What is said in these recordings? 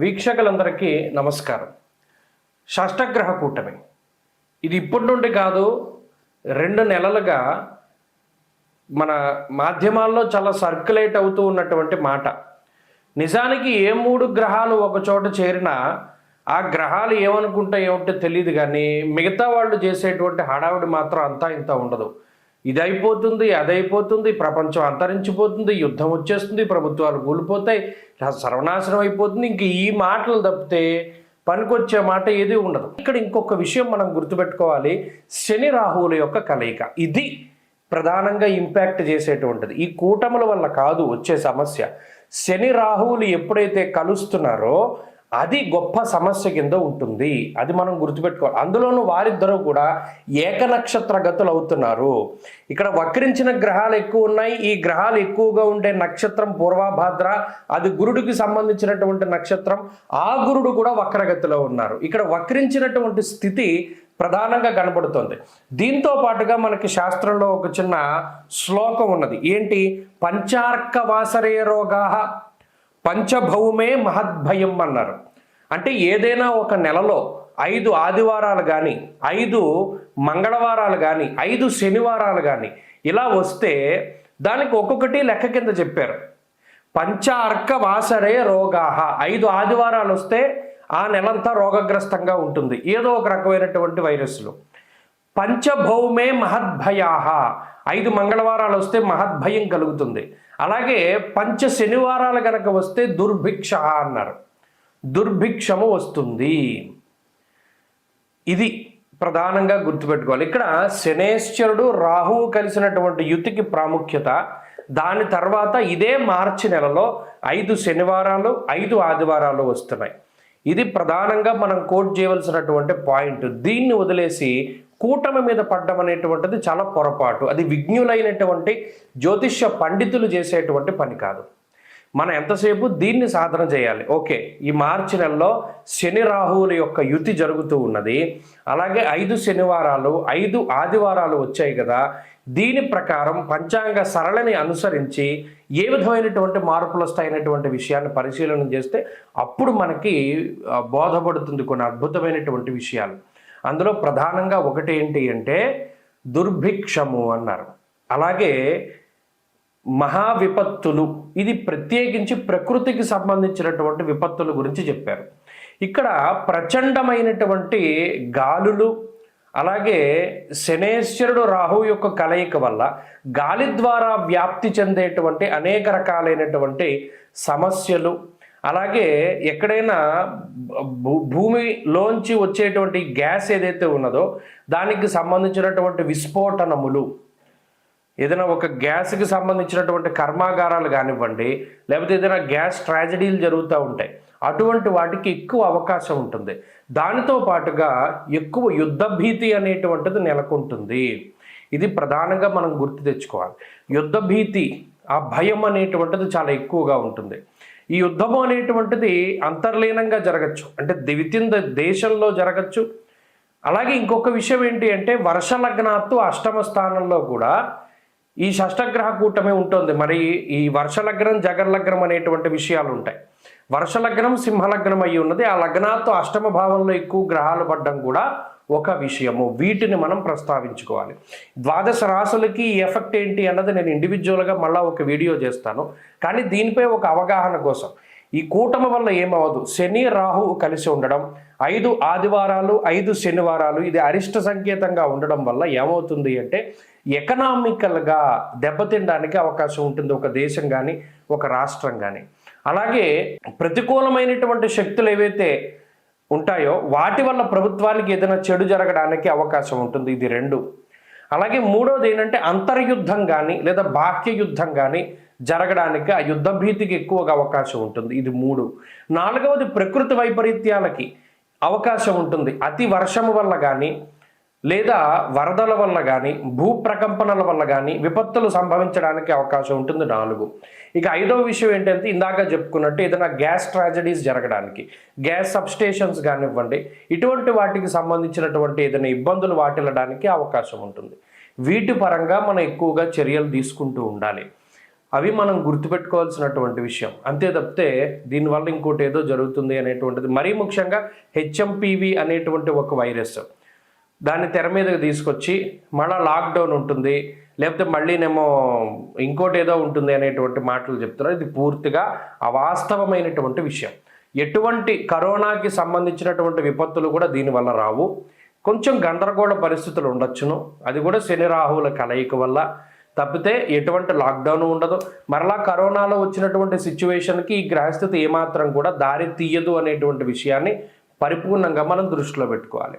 వీక్షకులందరికీ నమస్కారం. షష్టగ్రహ కూటమి ఇది ఇప్పటి నుండి కాదు, 2 నెలలుగా మన మాధ్యమాల్లో చాలా సర్క్యులేట్ అవుతూ ఉన్నటువంటి మాట. నిజానికి ఏ 3 గ్రహాలు ఒక చోట చేరినా ఆ గ్రహాలు ఏమనుకుంటాయో తెలియదు, కానీ మిగతా వాళ్ళు చేసేటువంటి హడావుడి మాత్రం అంతా ఇంత ఉండదు. ఇది అయిపోతుంది, అదైపోతుంది, ప్రపంచం అంతరించిపోతుంది, యుద్ధం వచ్చేస్తుంది, ప్రభుత్వాలు కూలిపోతాయి, సర్వనాశనం అయిపోతుంది. ఇంక ఈ మాటలు తప్పితే పనికొచ్చే మాట ఏది ఉండదు. ఇక్కడ ఇంకొక విషయం మనం గుర్తుపెట్టుకోవాలి. శని రాహువుల యొక్క కలయిక ఇది ప్రధానంగా ఇంపాక్ట్ చేసేటువంటిది. ఈ కూటముల వల్ల కాదు వచ్చే సమస్య. శని రాహువులు ఎప్పుడైతే కలుస్తున్నారో అది గొప్ప సమస్య కింద ఉంటుంది. అది మనం గుర్తుపెట్టుకోవాలి. అందులోనూ వారిద్దరూ కూడా ఏకనక్షత్ర గతులు అవుతున్నారు. ఇక్కడ వక్రించిన గ్రహాలు ఎక్కువ ఉన్నాయి. ఈ గ్రహాలు ఎక్కువగా ఉండే నక్షత్రం పూర్వభాద్ర, అది గురుడికి సంబంధించినటువంటి నక్షత్రం. ఆ గురుడు కూడా వక్రగతిలో ఉన్నారు. ఇక్కడ వక్రించినటువంటి స్థితి ప్రధానంగా కనబడుతుంది. దీంతో పాటుగా మనకి శాస్త్రంలో ఒక చిన్న శ్లోకం ఉన్నది. ఏంటి? పంచార్క వాసరే రోగా పంచభౌమే మహద్భయం అన్నారు. అంటే ఏదైనా ఒక నెలలో 5 ఆదివారాలు కానీ, 5 మంగళవారాలు కానీ, 5 శనివారాలు కానీ ఇలా వస్తే దానికి ఒక్కొక్కటి లెక్క కింద చెప్పారు. పంచార్క వాసరే రోగాహ, 5 ఆదివారాలు వస్తే ఆ నెలంతా రోగగ్రస్తంగా ఉంటుంది, ఏదో ఒక రకమైనటువంటి వైరస్లు. పంచభౌమే మహద్భయాహ, 5 మంగళవారాలు వస్తే మహద్భయం కలుగుతుంది. అలాగే పంచ శనివారాలు కనుక వస్తే దుర్భిక్ష అన్నారు, దుర్భిక్షము వస్తుంది. ఇది ప్రధానంగా గుర్తుపెట్టుకోవాలి. ఇక్కడ శనేశ్వరుడు రాహువు కలిసినటువంటి యుతికి ప్రాముఖ్యత. దాని తర్వాత ఇదే మార్చి నెలలో 5 శనివారాలు 5 ఆదివారాలు వస్తున్నాయి. ఇది ప్రధానంగా మనం కోట్ చేయవలసినటువంటి పాయింట్. దీన్ని వదిలేసి కూటమి మీద పడ్డం అనేటువంటిది చాలా పొరపాటు. అది విజ్ఞులైనటువంటి జ్యోతిష్య పండితులు చేసేటువంటి పని కాదు. మనం ఎంతసేపు దీన్ని సాధన చేయాలి. ఓకే, ఈ మార్చి నెలలో శని రాహువుల యొక్క యుతి జరుగుతూ ఉన్నది. అలాగే 5 శనివారాలు 5 ఆదివారాలు వచ్చాయి కదా, దీని ప్రకారం పంచాంగ సరళిని అనుసరించి ఏ విధమైనటువంటి మార్పులు వస్తాయనేటువంటి విషయాన్ని పరిశీలన చేస్తే అప్పుడు మనకి బోధపడుతుంది కొన్ని అద్భుతమైనటువంటి విషయాలు. అందులో ప్రధానంగా ఒకటి ఏంటి అంటే దుర్భిక్షము అన్నారు. అలాగే మహావిపత్తులు, ఇది ప్రత్యేకించి ప్రకృతికి సంబంధించినటువంటి విపత్తుల గురించి చెప్పారు. ఇక్కడ ప్రచండమైనటువంటి గాలులు, అలాగే శనేశ్వరుడు రాహు యొక్క కలయిక వల్ల గాలి ద్వారా వ్యాప్తి చెందేటువంటి అనేక రకాలైనటువంటి సమస్యలు, అలాగే ఎక్కడైనా భూమిలోంచి వచ్చేటువంటి గ్యాస్ ఏదైతే ఉన్నదో దానికి సంబంధించినటువంటి విస్ఫోటనములు, ఏదైనా ఒక గ్యాస్కి సంబంధించినటువంటి కర్మాగారాలు కానివ్వండి, లేకపోతే ఏదైనా గ్యాస్ ట్రాజడీలు జరుగుతూ ఉంటాయి, అటువంటి వాటికి ఎక్కువ అవకాశం ఉంటుంది. దానితో పాటుగా ఎక్కువ యుద్ధ భీతి అనేటువంటిది నెలకొంటుంది. ఇది ప్రధానంగా మనం గుర్తు తెచ్చుకోవాలి. యుద్ధ భీతి, ఆ భయం అనేటువంటిది చాలా ఎక్కువగా ఉంటుంది. ఈ యుద్ధము అనేటువంటిది అంతర్లీనంగా జరగచ్చు, అంటే వితిన్ ద దేశంలో జరగచ్చు. అలాగే ఇంకొక విషయం ఏంటి అంటే వర్ష లగ్నాత్తు అష్టమ స్థానంలో కూడా ఈ షష్టగ్రహ కూటమి ఉంటుంది. మరి ఈ వర్షలగ్నం జగర్లగ్నం అనేటువంటి విషయాలు ఉంటాయి. వర్షలగ్నం సింహలగ్నం అయి ఉన్నది. ఆ లగ్నాత్తు అష్టమ భావంలో ఎక్కువ గ్రహాలు పడ్డం కూడా ఒక విషయము. వీటిని మనం ప్రస్తావించుకోవాలి. ద్వాదశ రాశులకి ఈ ఎఫెక్ట్ ఏంటి అన్నది నేను ఇండివిజువల్గా మళ్ళీ ఒక వీడియో చేస్తాను. కానీ దీనిపై ఒక అవగాహన కోసం, ఈ కూటమి వల్ల ఏమవదు, శని రాహు కలిసి ఉండడం, 5 ఆదివారాలు 5 శనివారాలు, ఇది అరిష్ట సంకేతంగా ఉండడం వల్ల ఏమవుతుంది అంటే ఎకనామికల్గా దెబ్బతినడానికి అవకాశం ఉంటుంది ఒక దేశం కానీ ఒక రాష్ట్రం కానీ. అలాగే ప్రతికూలమైనటువంటి శక్తులు ఏవైతే ఉంటాయో వాటి వల్ల ప్రభుత్వానికి ఏదైనా చెడు జరగడానికి అవకాశం ఉంటుంది. ఇది 2. అలాగే 3వది ఏంటంటే అంతర్యుద్ధం కానీ లేదా బాహ్య యుద్ధం కానీ జరగడానికి ఆ యుద్ధ భీతికి ఎక్కువగా అవకాశం ఉంటుంది. ఇది 3. 4వది ప్రకృతి వైపరీత్యాలకి అవకాశం ఉంటుంది. అతి వర్షము వల్ల కానీ లేదా వరదల వల్ల కానీ భూ ప్రకంపనల వల్ల కానీ విపత్తులు సంభవించడానికి అవకాశం ఉంటుంది. 4. ఇక 5వ విషయం ఏంటంటే ఇందాక చెప్పుకున్నట్టు ఏదైనా గ్యాస్ ట్రాజడీస్ జరగడానికి, గ్యాస్ సబ్స్టేషన్స్ కానివ్వండి, ఇటువంటి వాటికి సంబంధించినటువంటి ఏదైనా ఇబ్బందులు వాటిల్లడానికి అవకాశం ఉంటుంది. వీటి పరంగా మనం ఎక్కువగా చర్యలు తీసుకుంటూ ఉండాలి. అవి మనం గుర్తుపెట్టుకోవాల్సినటువంటి విషయం. అంతే తప్పితే దీనివల్ల ఇంకోటి ఏదో జరుగుతుంది అనేటువంటిది, మరీ ముఖ్యంగా హెచ్ఎంపివి అనేటువంటి ఒక వైరస్, దాన్ని తెర మీదకి తీసుకొచ్చి మళ్ళీ లాక్డౌన్ ఉంటుంది, లేకపోతే మళ్ళీనేమో ఇంకోటి ఏదో ఉంటుంది అనేటువంటి మాటలు చెప్తున్నారు. ఇది పూర్తిగా అవాస్తవమైనటువంటి విషయం. ఎటువంటి కరోనాకి సంబంధించినటువంటి విపత్తులు కూడా దీనివల్ల రావు. కొంచెం గందరగోళ పరిస్థితులు ఉండొచ్చును, అది కూడా శని రాహువుల కలయిక వల్ల తప్పితే ఎటువంటి లాక్డౌన్ ఉండదు. మరలా కరోనాలో వచ్చినటువంటి సిచ్యువేషన్కి ఈ గ్రహస్థితి ఏమాత్రం కూడా దారి తీయదు అనేటువంటి విషయాన్ని పరిపూర్ణంగా మనం దృష్టిలో పెట్టుకోవాలి.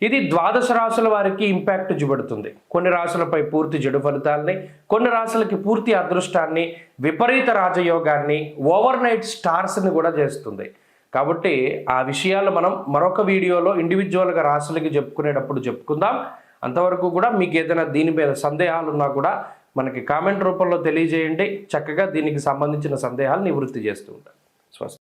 ఇది ద్వాదశ రాశుల వారికి ఇంపాక్ట్ చూపెడుతుంది. కొన్ని రాశులపై పూర్తి చెడు ఫలితాలని, కొన్ని రాశులకి పూర్తి అదృష్టాన్ని, విపరీత రాజయోగాన్ని, ఓవర్ నైట్ స్టార్స్ని కూడా చేస్తుంది. కాబట్టి ఆ విషయాలు మనం మరొక వీడియోలో ఇండివిజువల్గా రాశులకి చెప్పుకునేటప్పుడు చెప్పుకుందాం. అంతవరకు కూడా మీకు ఏదైనా దీని మీద సందేహాలు ఉన్నా కూడా మనకి కామెంట్ రూపంలో తెలియజేయండి. చక్కగా దీనికి సంబంధించిన సందేహాలు నివృత్తి చేస్తూ ఉంటాను. స్వస్తి.